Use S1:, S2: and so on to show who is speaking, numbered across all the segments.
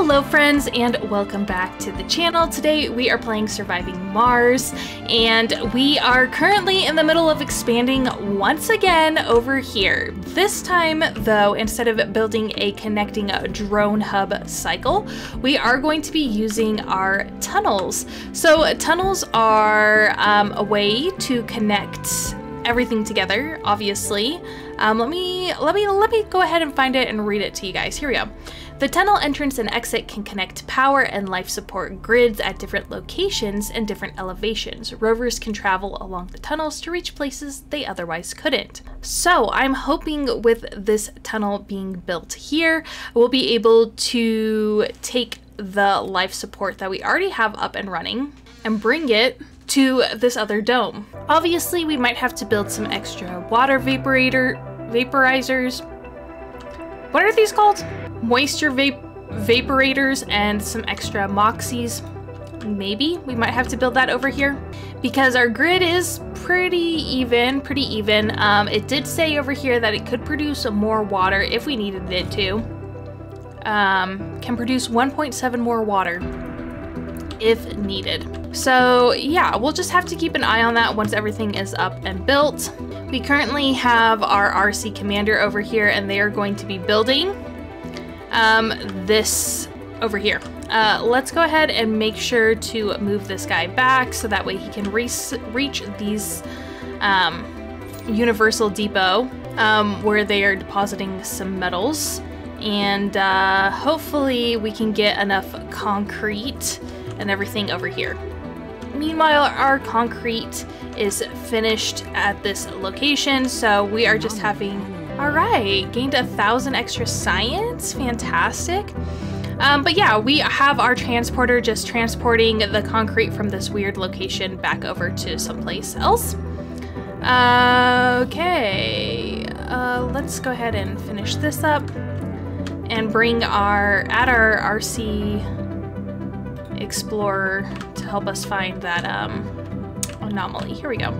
S1: Hello friends, and welcome back to the channel. Today we are playing Surviving Mars, and we are currently in the middle of expanding once again over here. This time though, instead of building a connecting drone hub cycle, we are going to be using our tunnels. So tunnels are a way to connect everything together, obviously. Let me go ahead and find it and read it to you guys. Here we go. The tunnel entrance and exit can connect power and life support grids at different locations and different elevations. Rovers can travel along the tunnels to reach places they otherwise couldn't. So I'm hoping with this tunnel being built here, we'll be able to take the life support that we already have up and running and bring it to this other dome. Obviously, we might have to build some extra water vaporizers. What are these called? Moisture vaporators and some extra moxies. Maybe we might have to build that over here because our grid is pretty even. It did say over here that it could produce more water if we needed it to. Can produce 1.7 more water if needed. So yeah, we'll just have to keep an eye on that once everything is up and built. We currently have our RC commander over here, and they are going to be building this over here. Let's go ahead and make sure to move this guy back so that way he can reach these Universal Depot where they are depositing some metals, and hopefully we can get enough concrete and everything over here. Meanwhile, our concrete is finished at this location, so we are just having, all right, gained 1,000 extra science, fantastic. But yeah, we have our transporter just transporting the concrete from this weird location back over to someplace else. Okay, let's go ahead and finish this up and bring our RC Explorer to help us find that anomaly. Here we go.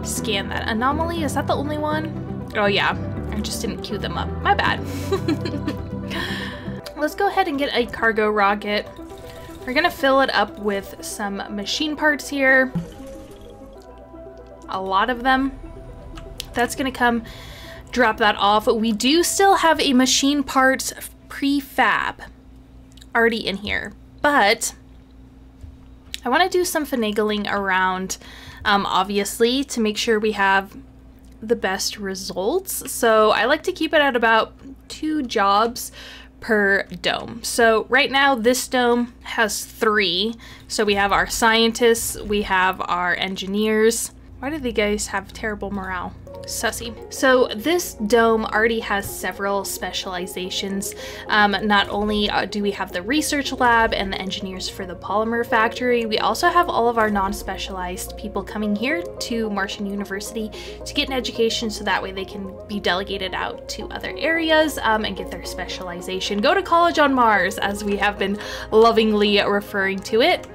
S1: Scan that anomaly. Is that the only one? Oh yeah, I just didn't queue them up. My bad. Let's go ahead and get a cargo rocket. We're gonna fill it up with some machine parts here. A lot of them. That's gonna come drop that off. We do still have a machine parts prefab already in here, but I want to do some finagling around, obviously, to make sure we have the best results. So I like to keep it at about 2 jobs per dome. So right now this dome has 3. So we have our scientists, we have our engineers. Why do they guys have terrible morale? Sussy. So this dome already has several specializations. Not only do we have the research lab and the engineers for the polymer factory, we also have all of our non-specialized people coming here to Martian University to get an education, so that way they can be delegated out to other areas and get their specialization. Go to college on Mars, as we have been lovingly referring to it.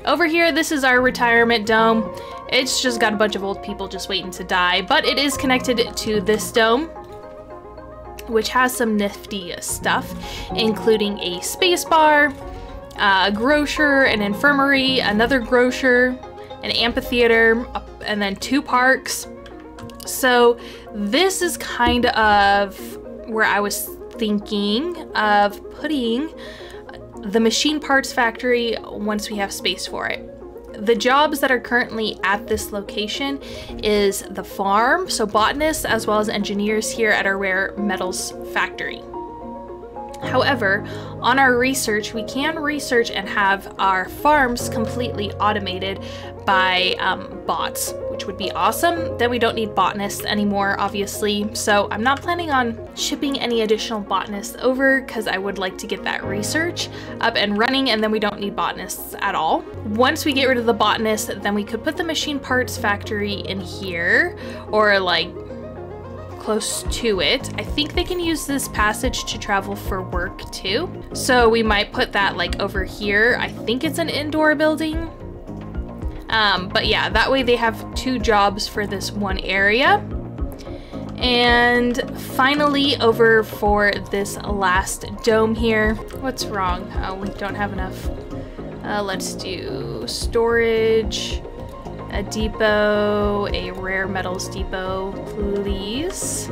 S1: Over here, this is our retirement dome. It's just got a bunch of old people just waiting to die, but it is connected to this dome, which has some nifty stuff, including a space bar, a grocer, an infirmary, another grocer, an amphitheater, and then 2 parks. So this is kind of where I was thinking of putting the machine parts factory once we have space for it. The jobs that are currently at this location is the farm, so botanists as well as engineers here at our rare metals factory. However, on our research, we can research and have our farms completely automated by bots, which would be awesome. Then we don't need botanists anymore, obviously. So I'm not planning on shipping any additional botanists over because I would like to get that research up and running, and then we don't need botanists at all. Once we get rid of the botanists, then we could put the machine parts factory in here, or like close to it. I think they can use this passage to travel for work too. So we might put that like over here. I think it's an indoor building. But yeah, that way they have 2 jobs for this one area. And finally, over for this last dome here. What's wrong? Oh, we don't have enough. Let's do storage, a depot, a rare metals depot, please.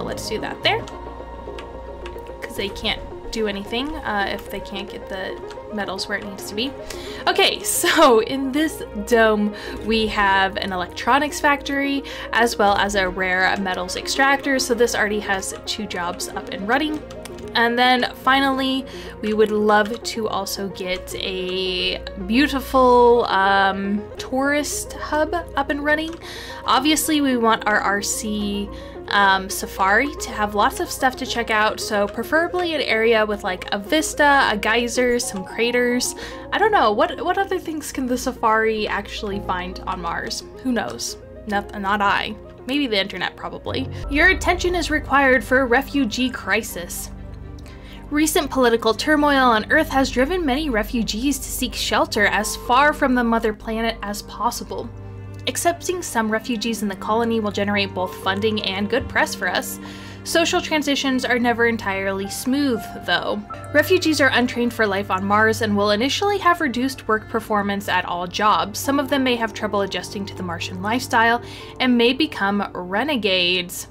S1: Let's do that there, because they can't do anything if they can't get the metals where it needs to be. Okay, so in this dome we have an electronics factory as well as a rare metals extractor, so this already has 2 jobs up and running. And then finally we would love to also get a beautiful tourist hub up and running. Obviously we want our RC safari to have lots of stuff to check out, so preferably an area with like a vista, a geyser, some craters. I don't know, what other things can the safari actually find on Mars? Who knows? Not I. Maybe the internet, probably. Your attention is required for a refugee crisis. Recent political turmoil on Earth has driven many refugees to seek shelter as far from the mother planet as possible. Accepting some refugees in the colony will generate both funding and good press for us. Social transitions are never entirely smooth, though. Refugees are untrained for life on Mars and will initially have reduced work performance at all jobs. Some of them may have trouble adjusting to the Martian lifestyle and may become renegades.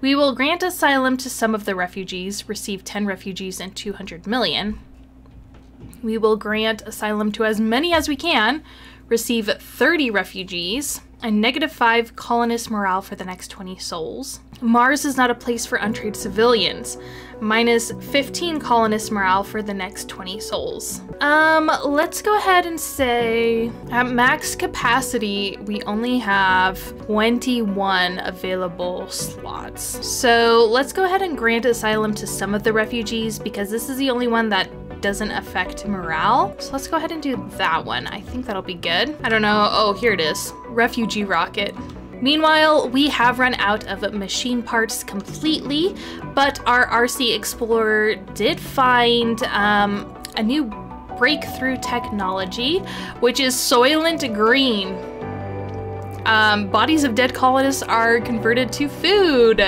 S1: We will grant asylum to some of the refugees, receive 10 refugees and 200 million. We will grant asylum to as many as we can, receive 30 refugees, and -5 colonist morale for the next 20 souls. Mars is not a place for untrained civilians. -15 colonist morale for the next 20 souls. Let's go ahead and say at max capacity, we only have 21 available slots. So let's go ahead and grant asylum to some of the refugees because this is the only one that doesn't affect morale. So let's go ahead and do that one. I think that'll be good. I don't know. Oh, here it is. Refugee rocket. Meanwhile, we have run out of machine parts completely, but our RC Explorer did find a new breakthrough technology, which is Soylent Green. Bodies of dead colonists are converted to food.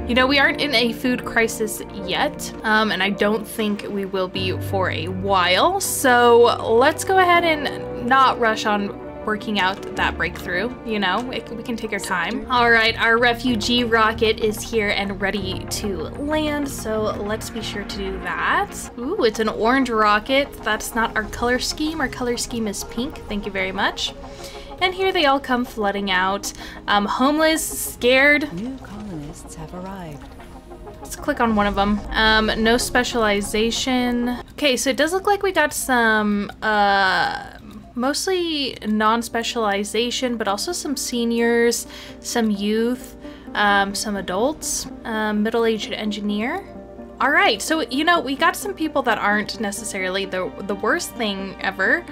S1: You know, we aren't in a food crisis yet, and I don't think we will be for a while, so let's go ahead and not rush on working out that breakthrough, you know, we can take our time. All right, our refugee rocket is here and ready to land, so let's be sure to do that. Ooh, it's an orange rocket. That's not our color scheme. Our color scheme is pink. Thank you very much. And here they all come flooding out. Homeless, scared.
S2: New colonists have arrived.
S1: Let's click on one of them. No specialization. Okay, so it does look like we got some, mostly non-specialization, but also some seniors, some youth, some adults, middle-aged engineer. All right, so, you know, we got some people that aren't necessarily the worst thing ever.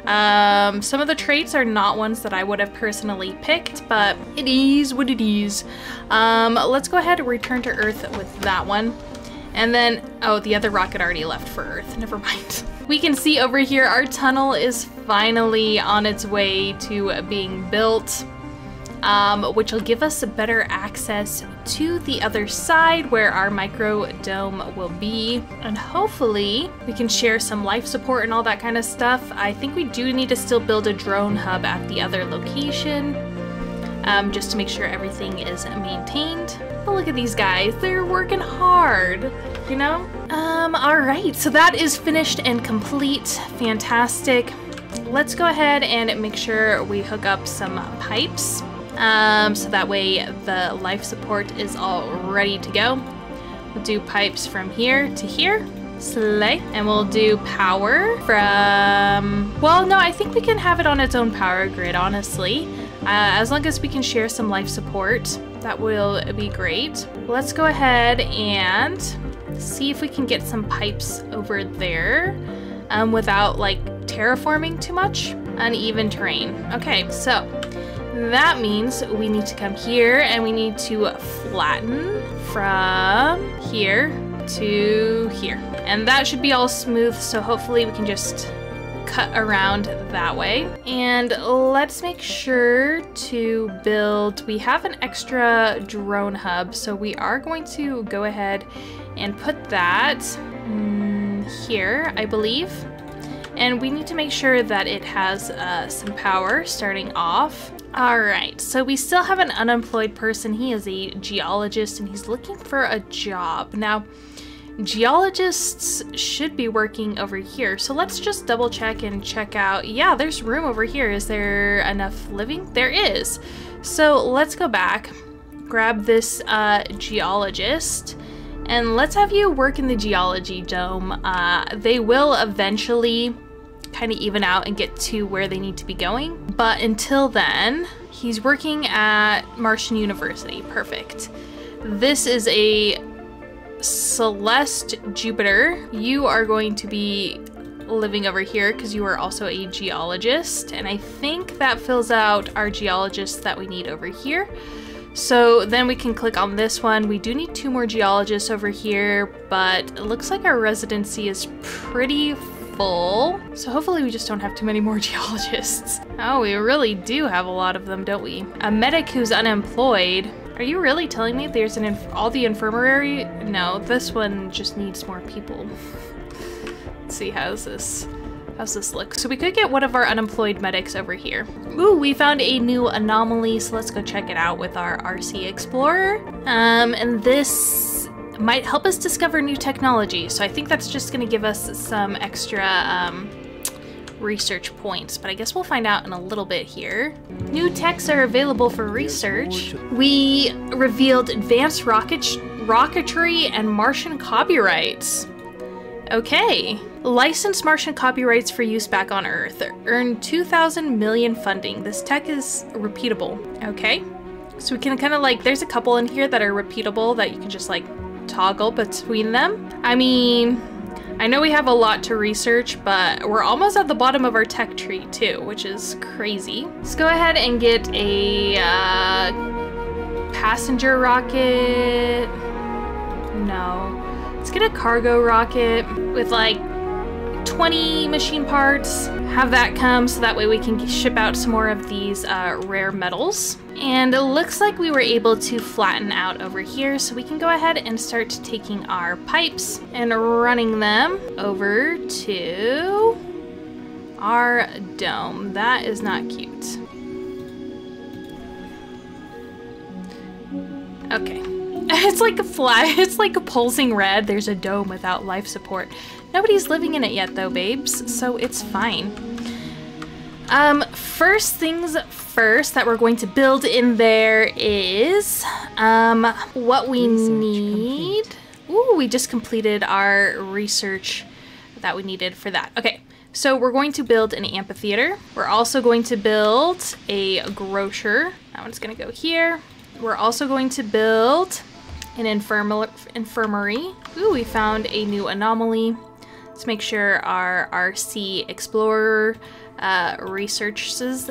S1: Some of the traits are not ones that I would have personally picked, but it is what it is. Let's go ahead and return to Earth with that one. And then, oh, the other rocket already left for Earth. Never mind. We can see over here our tunnel is finally on its way to being built, which will give us a better access to the other side where our micro dome will be. And hopefully we can share some life support and all that kind of stuff. I think we do need to still build a drone hub at the other location, just to make sure everything is maintained. But look at these guys, they're working hard, you know? All right, so that is finished and complete. Fantastic. Let's go ahead and make sure we hook up some pipes, so that way the life support is all ready to go. We'll do pipes from here to here. Slay. And we'll do power from, well, no, I think we can have it on its own power grid, honestly. As long as we can share some life support, that will be great. Let's go ahead and see if we can get some pipes over there without like terraforming too much. Uneven terrain. Okay, so that means we need to come here and we need to flatten from here to here. And that should be all smooth, so hopefully we can just cut around that way. And let's make sure to build, we have an extra drone hub, so we are going to go ahead and put that here, I believe. And we need to make sure that it has some power starting off. All right, so we still have an unemployed person. He is a geologist and he's looking for a job. Now, geologists should be working over here. So let's just double check and check out. Yeah, there's room over here. Is there enough living? There is. So let's go back, grab this geologist, and let's have you work in the geology dome. They will eventually kind of even out and get to where they need to be going. But until then, he's working at Martian University. Perfect. This is a Celeste Jupiter. You are going to be living over here because you are also a geologist. And I think that fills out our geologists that we need over here. So then we can click on this one. We do need 2 more geologists over here, but it looks like our residency is pretty full. So hopefully we just don't have too many more geologists. Oh, we really do have a lot of them, don't we? A medic who's unemployed. Are you really telling me there's all the infirmary? No, this one just needs more people. Let's see, how's this look? So we could get one of our unemployed medics over here. Ooh, we found a new anomaly, so let's go check it out with our RC Explorer. And this might help us discover new technology. So I think that's just gonna give us some extra research points, but I guess we'll find out in a little bit here. New techs are available for research. We revealed advanced rocketry and Martian copyrights. Okay. Licensed Martian copyrights for use back on Earth. Earn 2,000 million funding. This tech is repeatable. Okay. So we can kind of like, there's a couple in here that are repeatable that you can just like toggle between them. I mean, I know we have a lot to research, but we're almost at the bottom of our tech tree too, which is crazy. Let's go ahead and get a passenger rocket. No. Let's get a cargo rocket with like 20 machine parts. Have that come so that way we can ship out some more of these rare metals. And it looks like we were able to flatten out over here, so we can go ahead and start taking our pipes and running them over to our dome. That is not cute. Okay. It's like a flag. It's like a pulsing red. There's a dome without life support. Nobody's living in it yet though, babes, so it's fine. First things first that we're going to build in there is what we need. Ooh, we just completed our research that we needed for that. Okay, so we're going to build an amphitheater. We're also going to build a grocer. That one's gonna go here. We're also going to build an infirmary. Ooh, we found a new anomaly. Let's make sure our RC Explorer researches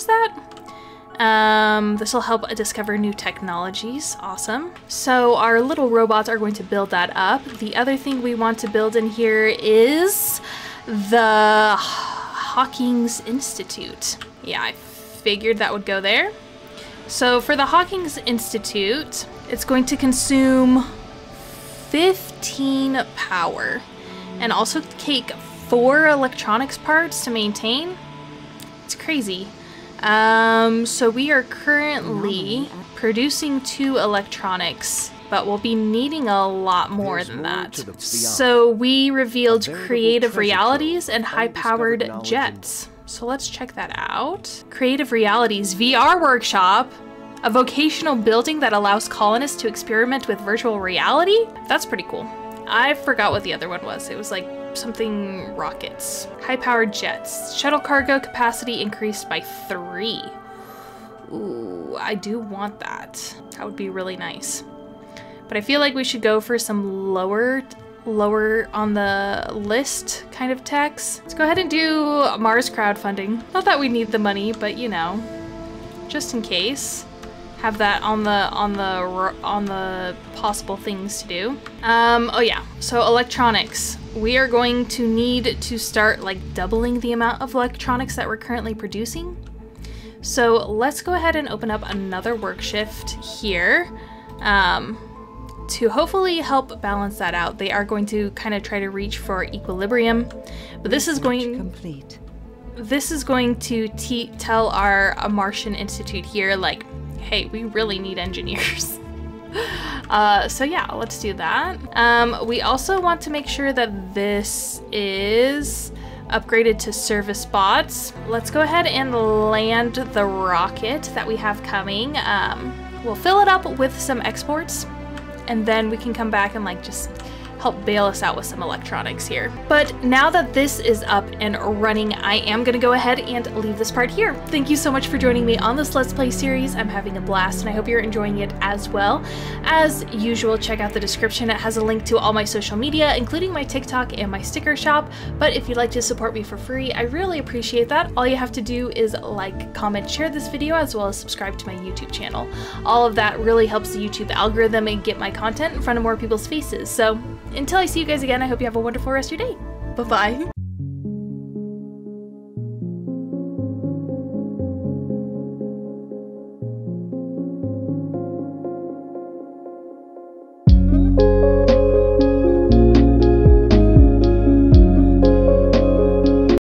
S1: that. This will help discover new technologies. Awesome. So our little robots are going to build that up. The other thing we want to build in here is the Hawking's Institute. Yeah, I figured that would go there. So for the Hawking's Institute, it's going to consume 15 power and also take 4 electronics parts to maintain. It's crazy. So we are currently producing 2 electronics, but we'll be needing a lot more than that. So we revealed creative realities and high-powered jets. So let's check that out. Creative Realities VR workshop, a vocational building that allows colonists to experiment with virtual reality. That's pretty cool. I forgot what the other one was. It was like something rockets. High-powered jets. Shuttle cargo capacity increased by 3. Ooh, I do want that. That would be really nice. But I feel like we should go for some lower on the list kind of techs. Let's go ahead and do Mars crowdfunding. Not that we need the money, but you know, just in case. Have that on the possible things to do. Oh yeah, So electronics. We are going to need to start like doubling the amount of electronics that we're currently producing. So let's go ahead and open up another work shift here to hopefully help balance that out. They are going to kind of try to reach for equilibrium, but this is going to tell our Martian Institute here, like, hey, we really need engineers. So yeah, let's do that. We also want to make sure that this is upgraded to service bots. Let's go ahead and land the rocket that we have coming. We'll fill it up with some exports, and then we can come back and like just help bail us out with some electronics here. But now that this is up and running, I am gonna go ahead and leave this part here. Thank you so much for joining me on this Let's Play series. I'm having a blast and I hope you're enjoying it as well. As usual, check out the description. It has a link to all my social media, including my TikTok and my sticker shop. But if you'd like to support me for free, I really appreciate that. All you have to do is like, comment, share this video, as well as subscribe to my YouTube channel. All of that really helps the YouTube algorithm and get my content in front of more people's faces. So until I see you guys again, I hope you have a wonderful rest of your day. Bye-bye.